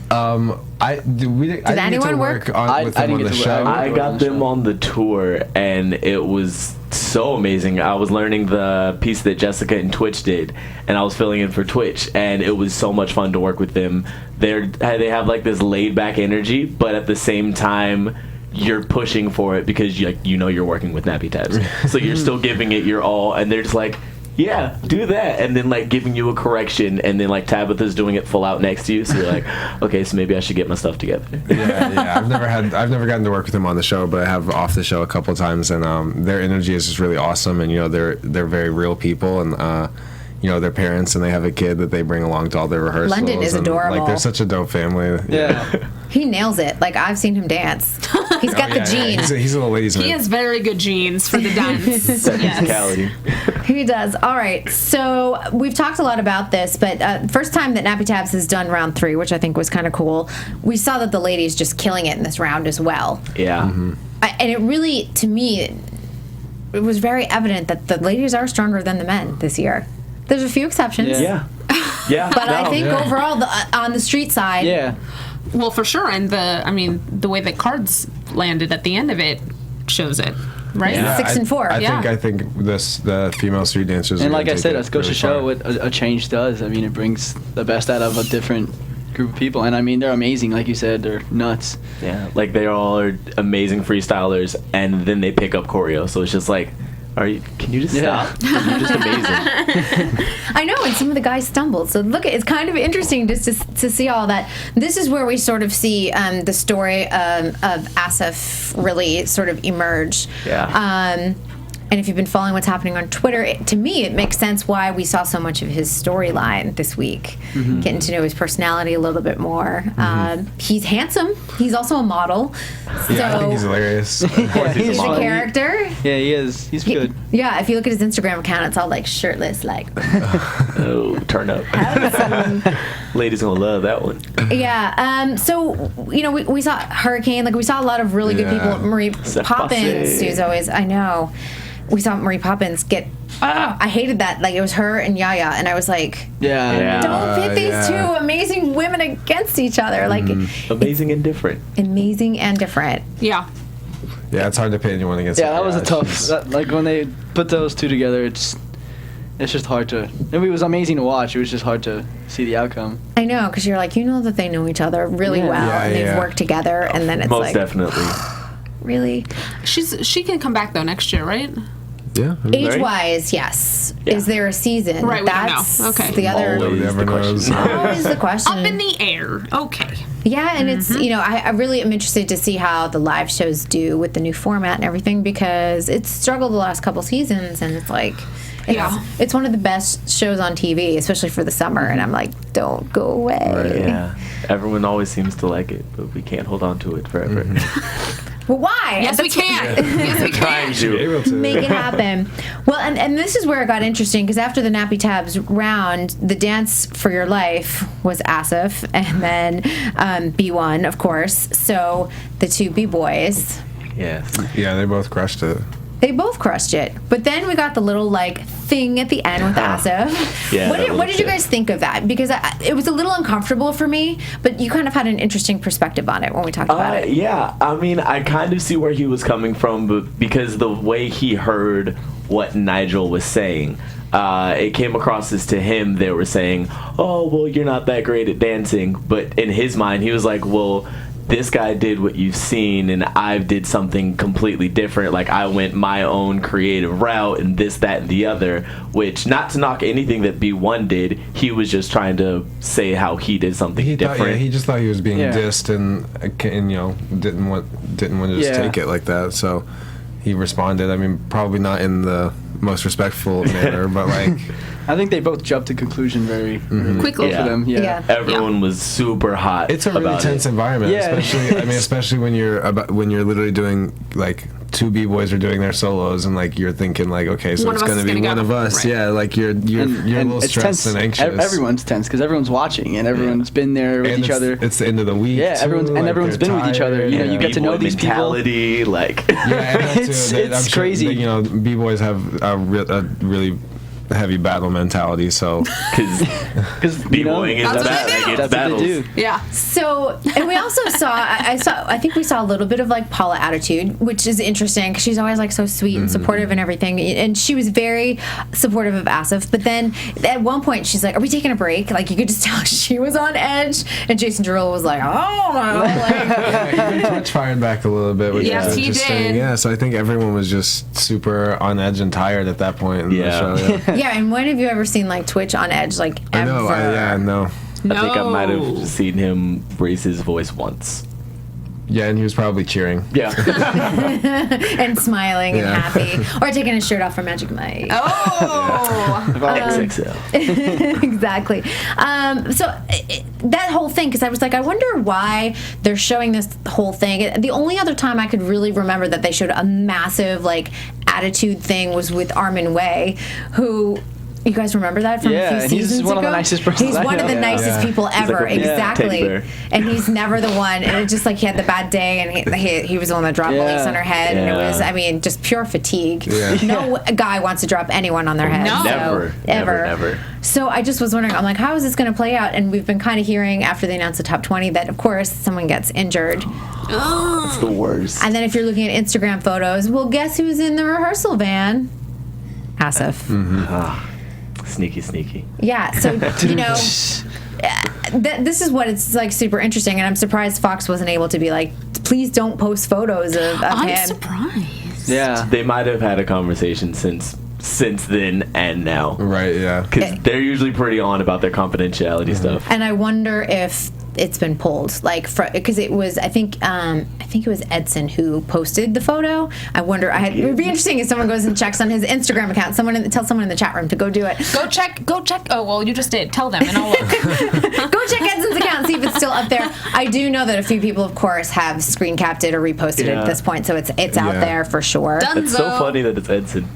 Speaker 2: Did anyone work
Speaker 6: with them on the show?
Speaker 5: I got them on the tour, and it was so amazing. I was learning the piece that Jessica and Twitch did, and I was filling in for Twitch, and it was so much fun to work with them. They have this laid back energy, but at the same time you're pushing for it because you're working with NappyTabs, so you're still giving it your all, and they're just like, yeah, do that, and then giving you a correction, and then Tabitha's doing it full out next to you, so you're like, okay, so maybe I should get my stuff together.
Speaker 6: Yeah. I've never gotten to work with them on the show, but I have off the show a couple of times, and their energy is just really awesome, and they're very real people, and their parents, and they have a kid that they bring along to all their rehearsals.
Speaker 2: London is adorable.
Speaker 6: They're such a dope family.
Speaker 4: Yeah.
Speaker 2: He nails it. I've seen him dance. He's got the genes.
Speaker 6: He's a little ladies man.
Speaker 3: He has very good genes for the dance.
Speaker 5: Yes.
Speaker 2: He does. All right. So we've talked a lot about this, but first time that NappyTabs has done round 3, which I think was kind of cool, we saw that the ladies just killing it in this round as well.
Speaker 5: Yeah.
Speaker 6: Mm-hmm.
Speaker 2: And it really, to me, it was very evident that the ladies are stronger than the men this year. There's a few exceptions.
Speaker 5: Yeah.
Speaker 2: But I think overall, on the street side...
Speaker 4: Yeah.
Speaker 3: Well, for sure, and the way the cards landed at the end of it, shows it, right?
Speaker 6: Yeah,
Speaker 2: 6 and 4.
Speaker 6: I think the female street dancers.
Speaker 4: And
Speaker 6: are
Speaker 4: like I
Speaker 6: gonna
Speaker 4: said,
Speaker 6: take
Speaker 4: that goes to
Speaker 6: really
Speaker 4: show
Speaker 6: far.
Speaker 4: what a change does. I mean, it brings the best out of a different group of people, and I mean, they're amazing. Like you said, they're nuts.
Speaker 5: Yeah, like they all are amazing freestylers, and then they pick up choreo. So it's just like, can you just stop? You're just amazing.
Speaker 2: I know, and some of the guys stumbled. So look, it's kind of interesting just to see all that. This is where we sort of see the story of Asif really sort of emerge.
Speaker 5: Yeah.
Speaker 2: And if you've been following what's happening on Twitter, to me, it makes sense why we saw so much of his storyline this week. Getting to know his personality a little bit more. He's handsome. He's also a model.
Speaker 6: Yeah, I think he's hilarious.
Speaker 2: He's a character.
Speaker 4: Yeah, he is. He's good.
Speaker 2: Yeah, if you look at his Instagram account, it's all like shirtless, like.
Speaker 5: Oh, turn up. Ladies gonna love that one.
Speaker 2: Yeah. So we saw Hurricane. Like we saw a lot of really good people. Marie Poppins, who's always we saw Marie Poppins get. I hated that. Like it was her and Yaya, and I was like, don't pit these two amazing women against each other. Like
Speaker 5: amazing and different.
Speaker 2: Amazing and different.
Speaker 3: Yeah.
Speaker 6: Yeah, it's hard to pit anyone against.
Speaker 4: Yeah, that was a tough. Like when they put those two together, it's just hard to. It was amazing to watch. It was just hard to see the outcome.
Speaker 2: I know, because you're like, that they know each other really well, and they've worked together, and then it's
Speaker 5: most
Speaker 2: like,
Speaker 5: definitely.
Speaker 2: Really?
Speaker 3: She can come back though next year, right?
Speaker 6: Yeah.
Speaker 2: Age-wise, yes.
Speaker 5: Yeah.
Speaker 2: Is there a season?
Speaker 3: Right, we don't know. Okay.
Speaker 2: The other.
Speaker 5: Always
Speaker 6: Never
Speaker 5: the
Speaker 6: knows.
Speaker 5: question.
Speaker 2: Always the question.
Speaker 3: Up in the air. Okay.
Speaker 2: Yeah, and it's, I really am interested to see how the live shows do with the new format and everything, because it's struggled the last couple seasons, and it's like, it's one of the best shows on TV, especially for the summer, and I'm like, don't go away.
Speaker 6: Right.
Speaker 5: Yeah. Everyone always seems to like it, but we can't hold on to it forever.
Speaker 2: Well, why?
Speaker 3: Yes, we can. Yes, we
Speaker 5: Trying
Speaker 3: can.
Speaker 5: to.
Speaker 2: Make it happen. Well, and this is where it got interesting, because after the NappyTabs round, the Dance for Your Life was Asif, and then B1, of course. So the two B-boys.
Speaker 5: Yes.
Speaker 6: Yeah, they both crushed it.
Speaker 2: They both crushed it. But then we got the little, thing at the end with Asif.
Speaker 5: Yeah,
Speaker 2: What did you guys think of that? Because it was a little uncomfortable for me, but you kind of had an interesting perspective on it when we talked about it.
Speaker 5: Yeah, I mean, I kind of see where he was coming from, but because the way he heard what Nigel was saying, it came across as to him they were saying, oh, well, you're not that great at dancing. But in his mind, he was like, well, this guy did what you've seen, and I did something completely different. Like, I went my own creative route, and this, that, and the other, which, not to knock anything that B1 did, he was just trying to say how he did something different.
Speaker 6: He just thought he was being dissed, and didn't want to just take it like that. So he responded. I mean, probably not in the most respectful manner, but
Speaker 4: I think they both jumped to conclusion very
Speaker 3: quickly
Speaker 4: for them. Yeah.
Speaker 5: Everyone was super hot.
Speaker 6: it's a really tense environment,
Speaker 4: Yeah.
Speaker 6: especially when you're literally doing two B-boys are doing their solos, and you're thinking okay, so
Speaker 3: One
Speaker 6: it's
Speaker 3: of us
Speaker 6: gonna
Speaker 3: is
Speaker 6: be
Speaker 3: gonna
Speaker 6: one
Speaker 3: go.
Speaker 6: of us.
Speaker 3: Right.
Speaker 6: Yeah, you're a little
Speaker 4: it's
Speaker 6: stressed
Speaker 4: tense.
Speaker 6: and anxious.
Speaker 4: Everyone's tense because everyone's watching and everyone's been there with
Speaker 6: and
Speaker 4: each other.
Speaker 6: It's the end of the week.
Speaker 4: Yeah,
Speaker 6: too,
Speaker 4: everyone's
Speaker 6: they're
Speaker 4: been with each other.
Speaker 6: tired,
Speaker 4: You get to know these people.
Speaker 5: mentality,
Speaker 6: Yeah, and
Speaker 4: It's
Speaker 6: I'm sure
Speaker 4: crazy.
Speaker 6: that, B-boys have a really heavy battle mentality, so
Speaker 4: Because
Speaker 5: B-boying is
Speaker 3: That's what
Speaker 5: bad.
Speaker 3: they do.
Speaker 5: It's
Speaker 4: that's
Speaker 5: battles.
Speaker 4: what they do.
Speaker 3: Yeah.
Speaker 2: So, and we also saw, I think we saw a little bit of Paula attitude, which is interesting because she's always so sweet and supportive and everything. And she was very supportive of Asif. But then at one point she's like, are we taking a break? You could just tell she was on edge. And Jason Derulo was like, oh, no.
Speaker 6: even Twitch fired back a little bit, which
Speaker 3: Yes,
Speaker 6: is
Speaker 3: he
Speaker 6: interesting.
Speaker 3: did.
Speaker 6: Yeah, so I think everyone was just super on edge and tired at that point in the show. Yeah.
Speaker 2: Yeah, and when have you ever seen Twitch on edge ever?
Speaker 6: I know. I know.
Speaker 5: I think I might have seen him raise his voice once.
Speaker 6: Yeah, and he was probably cheering.
Speaker 5: Yeah.
Speaker 2: and smiling and
Speaker 6: Yeah.
Speaker 2: happy, or taking his shirt off for Magic Mike.
Speaker 3: Oh.
Speaker 5: XXL.
Speaker 2: Exactly. So that whole thing, because I was I wonder why they're showing this whole thing. The only other time I could really remember that they showed a massive attitude thing was with Armin Way, who You guys remember that from a few seasons
Speaker 4: he's one
Speaker 2: ago?
Speaker 4: of the nicest persons
Speaker 2: He's
Speaker 4: I
Speaker 2: one
Speaker 4: know.
Speaker 2: of the nicest people ever.
Speaker 5: like a
Speaker 2: exactly.
Speaker 5: teddy bear.
Speaker 2: And he's never the one. And it's just like he had the bad day, and he was the one that dropped Elise on her head, and it was, I mean, just pure fatigue.
Speaker 6: Yeah.
Speaker 2: No guy wants to drop anyone on their head.
Speaker 3: No.
Speaker 2: So,
Speaker 5: Never.
Speaker 2: So I just was wondering, I'm like, how is this going to play out? And we've been kind of hearing after they announced the top 20 that, of course, someone gets injured.
Speaker 5: It's the worst.
Speaker 2: And then if you're looking at Instagram photos, well, guess who's in the rehearsal van? Asif.
Speaker 5: Sneaky.
Speaker 2: Yeah, so, you know, this is what it's like super interesting, and I'm surprised Fox wasn't able to be like, please don't post photos of him.
Speaker 3: I'm surprised.
Speaker 4: Yeah.
Speaker 5: They might have had a conversation since then and now.
Speaker 6: Right, yeah.
Speaker 5: Because they're usually pretty on about their confidentiality stuff.
Speaker 2: And I wonder if it's been pulled, like, because it was, I think it was Edson who posted the photo. I wonder, it would be interesting if someone goes and checks on his Instagram account. Tell someone in the chat room to go do it.
Speaker 3: Go check. Oh, well, you just did. Tell them, and I'll look.
Speaker 2: Go check Edson's account and see if it's still up there. I do know that a few people, of course, have screen capped it or reposted it at this point, so it's out there for sure.
Speaker 5: It's so funny that it's Edson.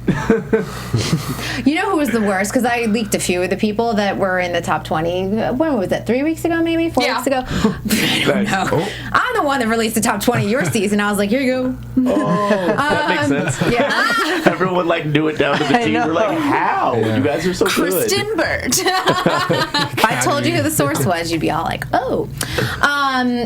Speaker 2: You know who was the worst? Because I leaked a few of the people that were in the top 20. When was that? 3 weeks ago, maybe? 4 weeks ago? I don't know. I'm the one that released the top 20 your season. I was like, here you go.
Speaker 5: That makes sense.
Speaker 2: Yeah.
Speaker 5: Everyone knew it down to the T. We're like, how?
Speaker 6: Yeah.
Speaker 5: You guys are so good.
Speaker 3: Kristyn Burtt.
Speaker 2: If I told you who the source was, you'd be all like, oh.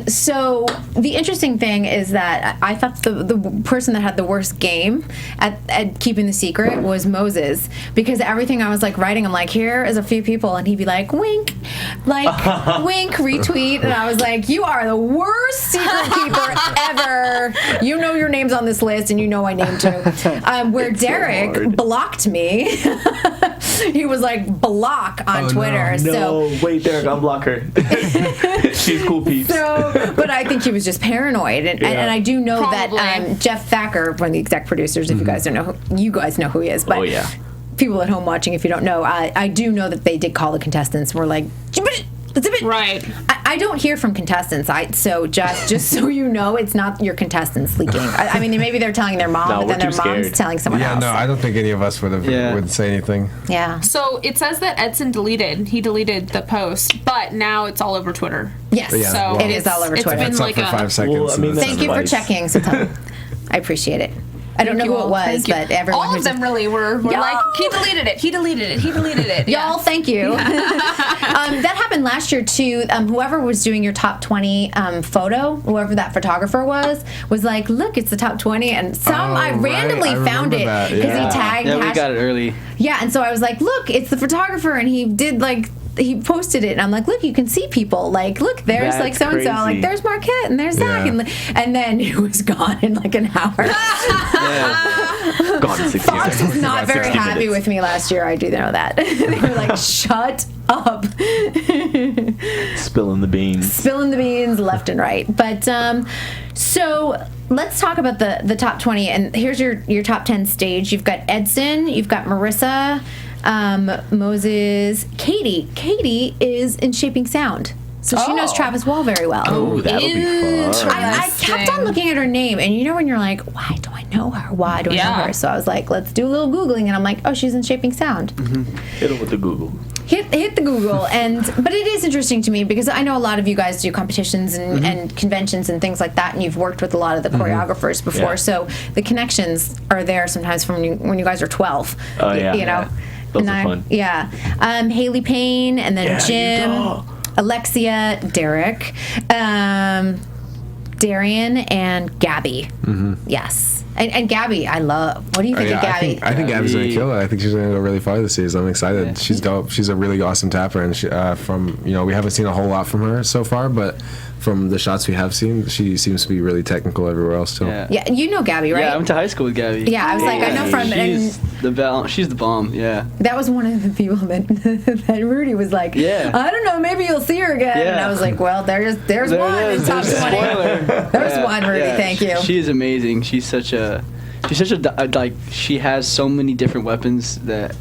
Speaker 2: So the interesting thing is that I thought the person that had the worst game at keeping the secret was Moses, because everything I was like writing, I'm like, here is a few people, and he'd be like, wink, wink, retweet, and I was like, you are the worst secret keeper ever. You know your name's on this list, and you know I named you. Where Derek blocked me. He was like, block on Twitter.
Speaker 5: No, wait, Derek, unblock her. She's cool peeps.
Speaker 2: But I think he was just paranoid, and I do know that Jeff Thacker, one of the exec producers, if you guys don't know, you guys know who he is, but people at home watching, if you don't know, I do know that they did call the contestants and were like,
Speaker 3: Right.
Speaker 2: I don't hear from contestants. So just so you know, it's not your contestants leaking. I mean, maybe they're telling their mom, but then their mom's telling someone else.
Speaker 6: Yeah, no, I don't think any of us would say anything.
Speaker 2: Yeah.
Speaker 3: So it says that Edson deleted the post, but now it's all over Twitter.
Speaker 2: Yes.
Speaker 6: Yeah,
Speaker 2: So it is all over Twitter.
Speaker 3: It's been
Speaker 6: That's up for 5 seconds.
Speaker 5: Well, I mean,
Speaker 2: Thank you for checking, Satel. I apprecied it. I don't know who it was, but everyone.
Speaker 3: All of them really were like, he deleted it. He deleted it. He deleted it.
Speaker 2: Y'all, thank you. That happened last year too. Whoever was doing your top 20 photo, whoever that photographer was like, look, it's the top 20, and I randomly found it because he tagged.
Speaker 4: Yeah, we got it early.
Speaker 2: Yeah, and so I was like, look, it's the photographer, and he did he posted it, and I'm like, look, you can see people. Like, look, there's
Speaker 5: That's
Speaker 2: like so and so. Like, there's Marquette, and there's Zach, and then it was gone in like an hour.
Speaker 5: Gone in 60
Speaker 2: Fox
Speaker 5: seconds.
Speaker 2: was not
Speaker 5: About
Speaker 2: very
Speaker 5: 60
Speaker 2: happy
Speaker 5: minutes.
Speaker 2: with me last year. I do know that. They were like, shut up.
Speaker 5: Spilling the beans.
Speaker 2: Spilling the beans left and right. But so let's talk about the top 20. And here's your top 10 stage. You've got Edson, you've got Marissa, Moses, Katie. Katie is in Shaping Sound. So she knows Travis Wall very well.
Speaker 5: Oh, that'll be fun.
Speaker 2: I kept on looking at her name, and you know when you're like, why do I know her? Why do I know her? So I was like, let's do a little Googling, and I'm like, oh, she's in Shaping Sound.
Speaker 5: Hit her with the Google.
Speaker 2: Hit the Google, but it is interesting to me because I know a lot of you guys do competitions and conventions and things like that, and you've worked with a lot of the choreographers before, so the connections are there sometimes from when you guys are 12.
Speaker 5: Oh, yeah.
Speaker 2: You know?
Speaker 5: Those are fun.
Speaker 2: Yeah. Haley Payne, and then Jim, Alexia, Derek, Darian, and Gabby. Yes. And Gabby, I love. What do you think of Gabby?
Speaker 6: I think Gabby's gonna kill it. I think she's gonna go really far this season. I'm excited.
Speaker 4: Yeah.
Speaker 6: She's dope. She's a really awesome tapper, and she, we haven't seen a whole lot from her so far, but from the shots we have seen, she seems to be really technical everywhere else too.
Speaker 2: Yeah, you know Gabby, right?
Speaker 4: Yeah, I went to high school with Gabby.
Speaker 2: Yeah, I was like, I know from.
Speaker 4: She's the bomb. Yeah.
Speaker 2: That was one of the people that Rudy was like, I don't know, maybe you'll see her again. And I was like, well, there's one in top 20. There's one, Rudy. Thank you.
Speaker 4: She is amazing. She has so many different weapons that,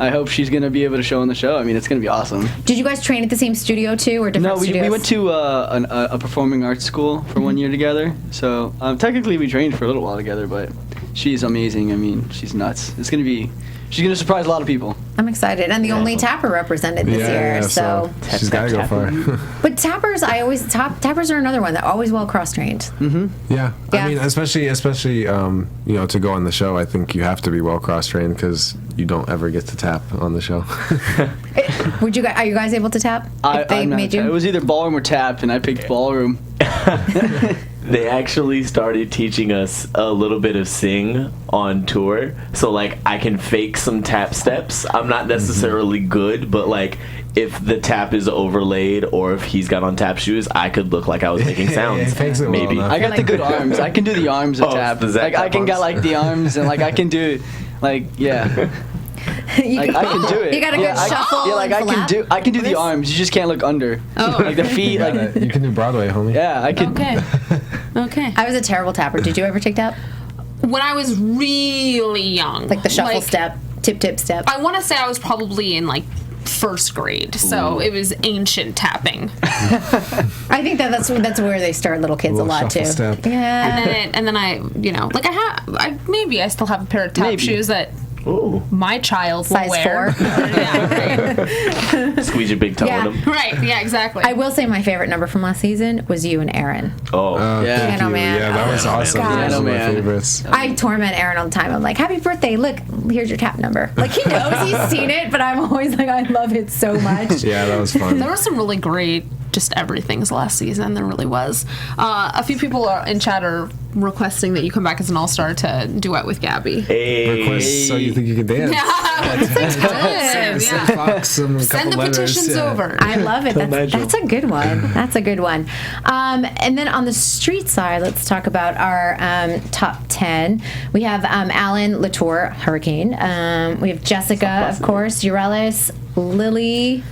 Speaker 4: I hope she's going to be able to show on the show. I mean, it's going to be awesome.
Speaker 2: Did you guys train at the same studio too, or different studios?
Speaker 4: No, we went to a performing arts school for 1 year together. So technically we trained for a little while together, but she's amazing. I mean, she's nuts. She's gonna surprise a lot of people.
Speaker 2: I'm excited, and the only tapper represented this year. So
Speaker 6: she's got to go far.
Speaker 2: But tappers, tappers are another one that always well cross trained.
Speaker 6: Mm-hmm. Yeah, I mean, especially to go on the show, I think you have to be well cross trained because you don't ever get to tap on the show.
Speaker 2: Are you guys able to tap?
Speaker 4: It was either ballroom or tap, and I picked ballroom.
Speaker 5: They actually started teaching us a little bit of sing on tour. So, like, I can fake some tap steps. I'm not necessarily good, but, like, if the tap is overlaid or if he's got on tap shoes, I could look like I was making sounds. Maybe.
Speaker 6: Well
Speaker 4: I got the good arms. I can do the arms of tap. Like, I can get, like, the arms, and, like, I can do, like, yeah. I can do it.
Speaker 2: You got a good shuffle.
Speaker 4: I can do the arms. You just can't look under. Like the feet.
Speaker 6: You can do Broadway, homie.
Speaker 4: Yeah, I can.
Speaker 3: Okay.
Speaker 2: I was a terrible tapper. Did you ever take tap?
Speaker 3: When I was really young,
Speaker 2: like the shuffle step, tip step.
Speaker 3: I want to say I was probably in like first grade, so it was ancient tapping.
Speaker 2: I think that's where they start little kids a lot too.
Speaker 6: Step.
Speaker 2: Yeah.
Speaker 3: And then I maybe I still have a pair of tap shoes that. Ooh. My child will
Speaker 2: size
Speaker 3: wear.
Speaker 2: 4.
Speaker 3: Yeah, right.
Speaker 5: Squeeze your big toe in them.
Speaker 3: Right, yeah, exactly.
Speaker 2: I will say my favorite number from last season was you and Aaron. Piano Man.
Speaker 6: Yeah, that was awesome. That was one of my favorites.
Speaker 2: I torment Aaron all the time. I'm like, happy birthday, look, here's your tap number. Like, he knows he's seen it, but I'm always like, I love it so much.
Speaker 6: Yeah, that was fun.
Speaker 3: There were some really great just everything's last season. There really was. A few people in chat are requesting that you come back as an all-star to duet with Gabby.
Speaker 6: Request So You Think You Can Dance.
Speaker 3: Send the petitions over.
Speaker 2: I love it. That's a good one. That's a good one. And then on the street side, let's talk about our top 10. We have Alan Latour, Hurricane. We have Jessica, of course, Eurelis, Lily,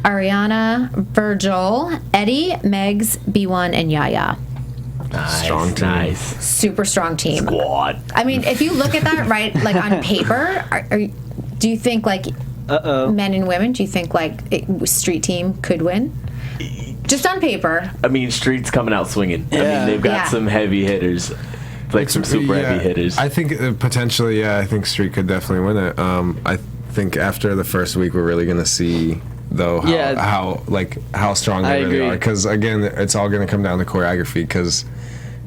Speaker 2: Ariana, Virgil, Eddie, Megs, B1, and Yaya.
Speaker 6: Strong team.
Speaker 5: Nice.
Speaker 2: Super strong team.
Speaker 5: Squad.
Speaker 2: I mean, if you look at that, right, like on paper, do you think like men and women, do you think like street team could win? Just on paper.
Speaker 5: I mean, street's coming out swinging. Yeah. I mean, they've got some heavy hitters. Like some super heavy hitters.
Speaker 6: I think potentially, I think street could definitely win it. I think after the first week, we're really going to see though how strong they really are, because again it's all going to come down to choreography, because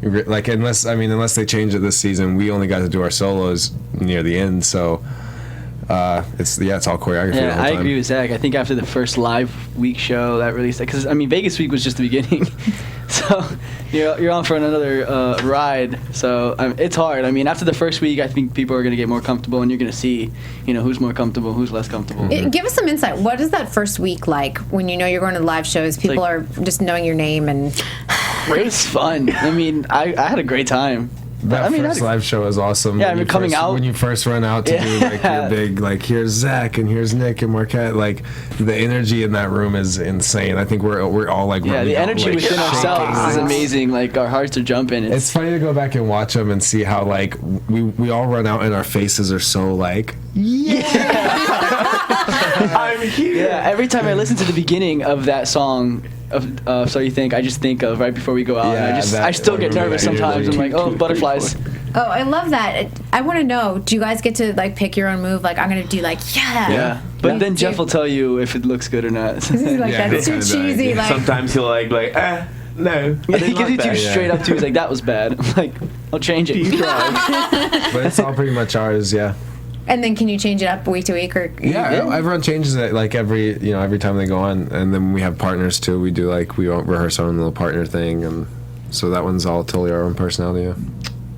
Speaker 6: like unless they change it this season, we only got to do our solos near the end, so it's all choreography the whole time.
Speaker 4: I agree with Zach. I think after the first live week show that released, because I mean Vegas week was just the beginning. So you're on for another ride. So it's hard. I mean, after the first week, I think people are going to get more comfortable, and you're going to see, who's more comfortable, who's less comfortable.
Speaker 2: Give us some insight. What is that first week like when you're going to live shows? People are just knowing your name, and
Speaker 4: it was fun. I mean, I had a great time.
Speaker 6: That first live show is awesome.
Speaker 4: Yeah, coming out
Speaker 6: when you first run out to do like your big, like here's Zach and here's Nick and Marquette. Like the energy in that room is insane. I think we're all like
Speaker 4: the energy within ourselves is amazing. Like our hearts are jumping.
Speaker 6: It's funny to go back and watch them and see how like we all run out and our faces are so like
Speaker 5: I'm here.
Speaker 4: Yeah, every time I listen to the beginning of that song of So You Think, I just think of right before we go out. And I still get nervous sometimes. I'm like, oh, butterflies.
Speaker 2: Oh, I love that. I want to know, do you guys get to like pick your own move? Like, I'm going to do like,
Speaker 4: yeah. But then Jeff will tell you if it looks good or not.
Speaker 2: He's like, that's too cheesy. Like,
Speaker 5: sometimes he'll like, no.
Speaker 4: He gives it to you straight up too. He's like, that was bad. I'm like, I'll change it.
Speaker 6: But it's all pretty much ours, yeah.
Speaker 2: And then can you change it up week to week, or
Speaker 6: everyone changes it like every time they go on, and then we have partners too. We do we rehearse our own little partner thing, and so that one's all totally our own personality. Yeah.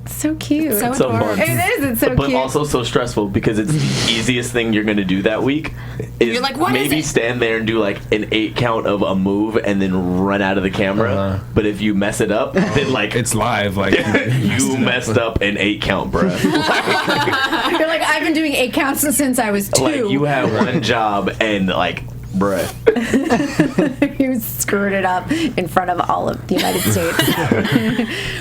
Speaker 2: So cute.
Speaker 5: So fun.
Speaker 2: It is. It's so cute.
Speaker 5: But also so stressful, because it's the easiest thing you're going to do that week. Is
Speaker 3: you're like, what
Speaker 5: maybe
Speaker 3: is it?
Speaker 5: Stand there and do like an 8 count of a move and then run out of the camera. But if you mess it up, then like
Speaker 6: it's live. Like
Speaker 5: you messed up an 8 count, bro.
Speaker 2: You're like, I've been doing 8 counts since I was 2.
Speaker 5: Like you have one job and like. Bruh.
Speaker 2: You screwed it up in front of all of the United States.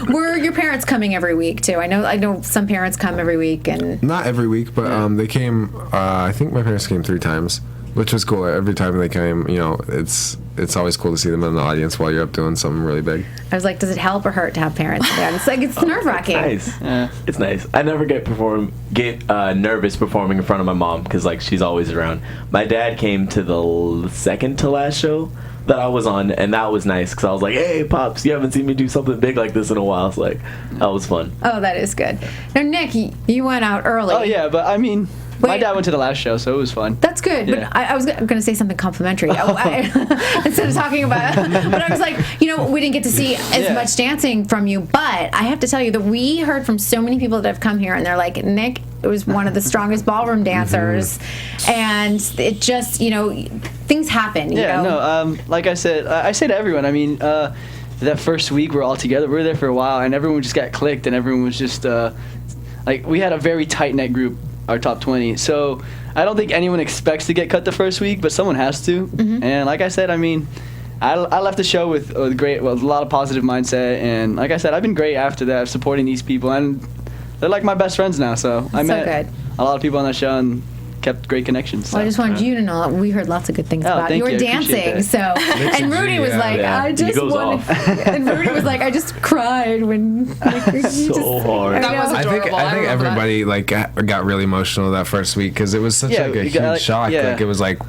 Speaker 2: Were your parents coming every week too? I know some parents come every week, and
Speaker 6: not every week, but they came. I think my parents came 3 times, which was cool. Every time they came, it's it's always cool to see them in the audience while you're up doing something really big.
Speaker 2: I was like, does it help or hurt to have parents there? It's like, it's nerve-wracking.
Speaker 5: It's nice. It's nice. I never get nervous performing in front of my mom because like she's always around. My dad came to the second to last show that I was on, and that was nice because I was like, hey Pops, you haven't seen me do something big like this in a while. So like that was fun.
Speaker 2: Oh, that is good. Now Nick, you went out early.
Speaker 4: Oh yeah, but I mean, my dad went to the last show, so it was fun.
Speaker 2: That's good,
Speaker 4: Yeah.
Speaker 2: but I was going to say something complimentary instead of talking about it. But I was like, we didn't get to see as much dancing from you, but I have to tell you that we heard from so many people that have come here, and they're like, Nick was one of the strongest ballroom dancers, and it just, things happen.
Speaker 4: Like I said, I say to everyone, I mean, that first week we're all together, we were there for a while, and everyone just got clicked, and everyone was just, we had a very tight-knit group, our top 20. So I don't think anyone expects to get cut the first week, but someone has to. And like I said, I mean, I left the show with a lot of positive mindset, and like I said, I've been great after that, supporting these people, and they're like my best friends now. So I met a lot of people on that show and kept great connections. So.
Speaker 2: Well, I just wanted you to know that we heard lots of good things about your dancing. So, and Rudy was like, I just wanted, and Rudy was like, I just cried when
Speaker 5: so hard.
Speaker 3: That was adorable.
Speaker 6: I think everybody got really emotional that first week because it was such a huge shock. Like it was like,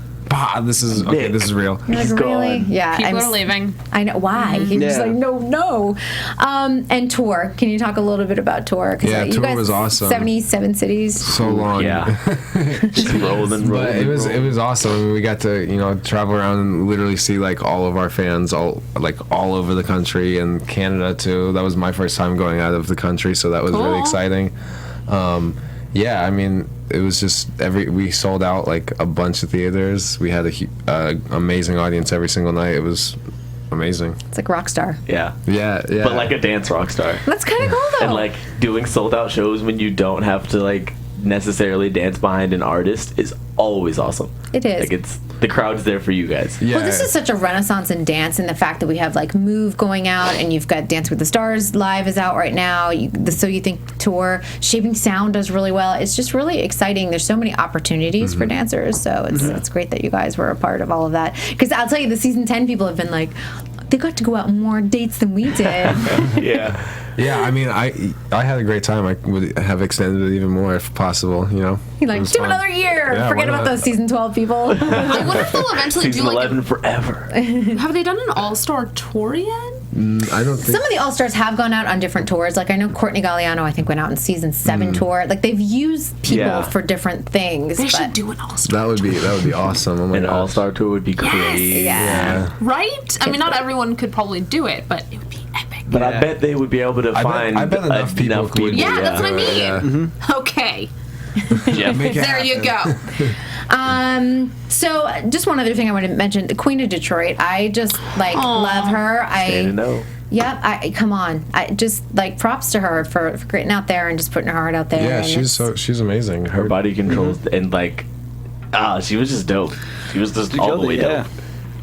Speaker 6: this is real.
Speaker 2: Like, really? Yeah.
Speaker 3: People are leaving.
Speaker 2: I know. Why? He was like, no. And tour. Can you talk a little bit about tour?
Speaker 6: Yeah, tour was awesome.
Speaker 2: 77 cities.
Speaker 6: So long.
Speaker 5: Yeah. Just rolling.
Speaker 6: But it was awesome. I mean, we got to travel around and literally see like all of our fans all over the country and Canada too. That was my first time going out of the country, so that was really exciting. Yeah, I mean, it was just we sold out like a bunch of theaters. We had a amazing audience every single night. It was amazing.
Speaker 2: It's like rock star.
Speaker 5: Yeah.
Speaker 6: Yeah.
Speaker 5: But like a dance rock star.
Speaker 2: That's kind of cool though.
Speaker 5: And like doing sold out shows when you don't have to like necessarily dance behind an artist is always awesome.
Speaker 2: It is.
Speaker 5: Like the crowd's there for you guys.
Speaker 6: Yeah.
Speaker 2: Well, this is such a renaissance in dance, and the fact that we have like Move going out, and you've got Dance with the Stars live is out right now. The So You Think tour, Shaping Sound does really well. It's just really exciting. There's so many opportunities for dancers, so it's great that you guys were a part of all of that. Because I'll tell you, the season 10 people have been like, they got to go out more dates than we did.
Speaker 5: Yeah.
Speaker 6: Yeah, I mean, I had a great time. I would have extended it even more if possible,
Speaker 2: You're like, do another year.
Speaker 6: Yeah,
Speaker 2: Forget about those season 12 people.
Speaker 3: I wonder if they'll eventually
Speaker 5: Season
Speaker 3: do like
Speaker 5: 11 forever.
Speaker 3: Have they done an all-star tour yet?
Speaker 6: I don't think.
Speaker 2: Some of the All-Stars have gone out on different tours. Like, I know Courtney Galliano, I think, went out in season 7 tour. Like, they've used people for different things.
Speaker 3: They should do an all-star
Speaker 6: That would be awesome. Oh my
Speaker 5: An
Speaker 6: gosh.
Speaker 5: all-star tour would be great.
Speaker 2: Yeah.
Speaker 3: Right? I mean, not everyone could probably do it, but it would be epic.
Speaker 5: But I bet they would be able to find
Speaker 6: I bet enough people would.
Speaker 3: Yeah, that's what I mean.
Speaker 6: Yeah.
Speaker 3: Okay.
Speaker 5: Yeah.
Speaker 3: There you go.
Speaker 2: So just one other thing I want to mention, the Queen of Detroit. I just love her. Yep. Come on. I just props to her for getting out there and just putting her heart out there.
Speaker 6: Yeah, she's amazing.
Speaker 5: Her body controls and she was just dope. She was just all the way dope.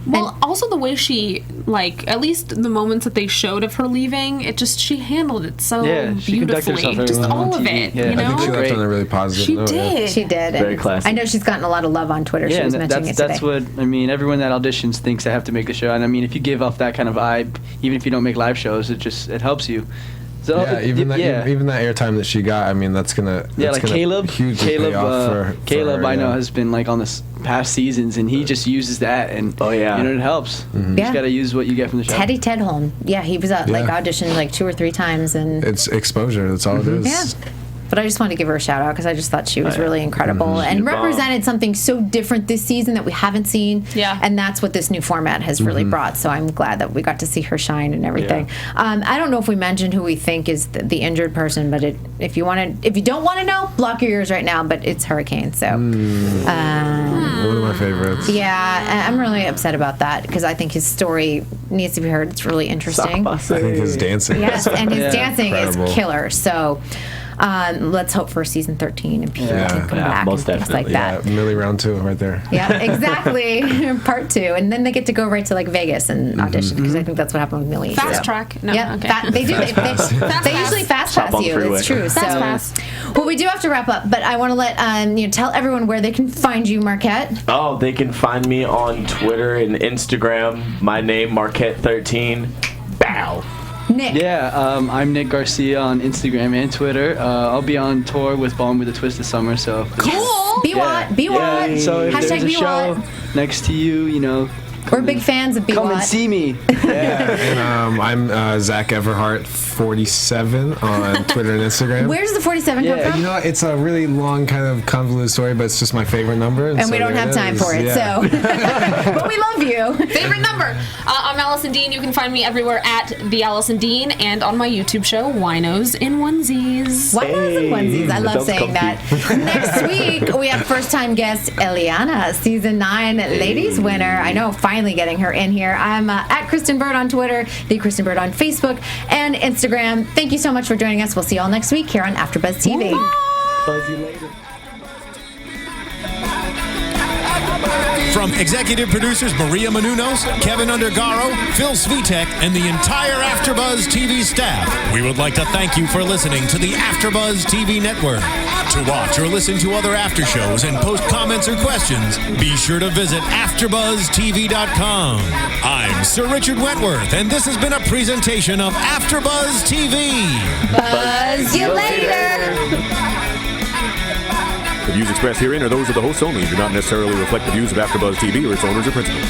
Speaker 3: Well, also the way she, at least the moments that they showed of her leaving, she handled it so
Speaker 4: she conducted
Speaker 3: beautifully.
Speaker 4: herself
Speaker 3: Just
Speaker 4: very well
Speaker 3: all
Speaker 4: on
Speaker 3: of
Speaker 4: TV.
Speaker 3: it,
Speaker 4: Yeah.
Speaker 3: you know?
Speaker 6: I think she left on a really positive
Speaker 3: She
Speaker 6: note.
Speaker 3: did.
Speaker 2: She did.
Speaker 5: Very classy.
Speaker 2: I know she's gotten a lot of love on Twitter. She was mentioning it today.
Speaker 4: That's what, I mean, everyone that auditions thinks they have to make the show. And I mean, if you give off that kind of vibe, even if you don't make live shows, it helps you. So
Speaker 6: Yeah, even that airtime that she got, I mean, that's gonna
Speaker 4: Caleb,
Speaker 6: hugely pay off for
Speaker 4: Caleb,
Speaker 6: her,
Speaker 4: I know has been on this past seasons, and he just uses that, and it helps. You just gotta use what you get from the show.
Speaker 2: Teddy Tedholm, he was auditioned 2 or 3 times, and
Speaker 6: it's exposure. That's all it is.
Speaker 2: Yeah. But I just wanted to give her a shout out because I just thought she was really incredible and represented something so different this season that we haven't seen.
Speaker 3: Yeah.
Speaker 2: And that's what this new format has really brought. So I'm glad that we got to see her shine and everything. Yeah. I don't know if we mentioned who we think is the injured person, but if you don't want to know, block your ears right now. But it's Hurricane. So
Speaker 6: one of my favorites.
Speaker 2: Yeah, I'm really upset about that because I think his story needs to be heard. It's really interesting.
Speaker 6: I think his dancing.
Speaker 2: Yes, and his dancing
Speaker 6: incredible.
Speaker 2: is killer. So. Let's hope for season 13 and people can come back
Speaker 5: most
Speaker 2: and things like that.
Speaker 6: Yeah, Millie round 2 right there.
Speaker 2: Yeah, exactly. Part 2, and then they get to go right to like Vegas and audition because I think that's what happened with Millie.
Speaker 3: Fast track. No,
Speaker 2: yeah,
Speaker 3: okay.
Speaker 2: they do. They usually fast pass you. It's true.
Speaker 3: Fast pass.
Speaker 2: Well, we do have to wrap up, but I want to let tell everyone where they can find you, Marquette.
Speaker 5: Oh, they can find me on Twitter and Instagram. My name, Marquette13. Bow.
Speaker 2: Nick.
Speaker 4: Yeah, I'm Nick Garcia on Instagram and Twitter. I'll be on tour with Ballroom with a Twist this summer, so.
Speaker 2: Cool. Be what?
Speaker 4: So if there's a show next to you,
Speaker 2: we're big fans of
Speaker 4: Come and see me. Yeah.
Speaker 6: And I'm Zach Everhart 47 on Twitter and Instagram.
Speaker 2: Where does the 47 come from?
Speaker 6: You know, it's a really long, kind of convoluted story, but it's just my favorite number.
Speaker 2: And so we don't have time for it, so. But we love you.
Speaker 3: Favorite number. I'm Alison Dean. You can find me everywhere at the Alison Dean and on my YouTube show, Winos in Onesies.
Speaker 2: Winos in Onesies. I love saying that. Next week, we have first-time guest Eliana, season 9 ladies winner. I know, finally getting her in here. I'm at Kristyn Burtt on Twitter, the Kristyn Burtt on Facebook and Instagram. Thank you so much for joining us. We'll see you all next week here on AfterBuzz TV.
Speaker 5: Buzz you later.
Speaker 1: From executive producers Maria Menounos, Kevin Undergaro, Phil Svitek, and the entire AfterBuzz TV staff, we would like to thank you for listening to the AfterBuzz TV network. To watch or listen to other after shows and post comments or questions, be sure to visit AfterBuzzTV.com. I'm Sir Richard Wentworth, and this has been a presentation of AfterBuzz TV.
Speaker 2: Buzz you later.
Speaker 7: The views expressed herein are those of the hosts only and do not necessarily reflect the views of AfterBuzz TV or its owners or principals.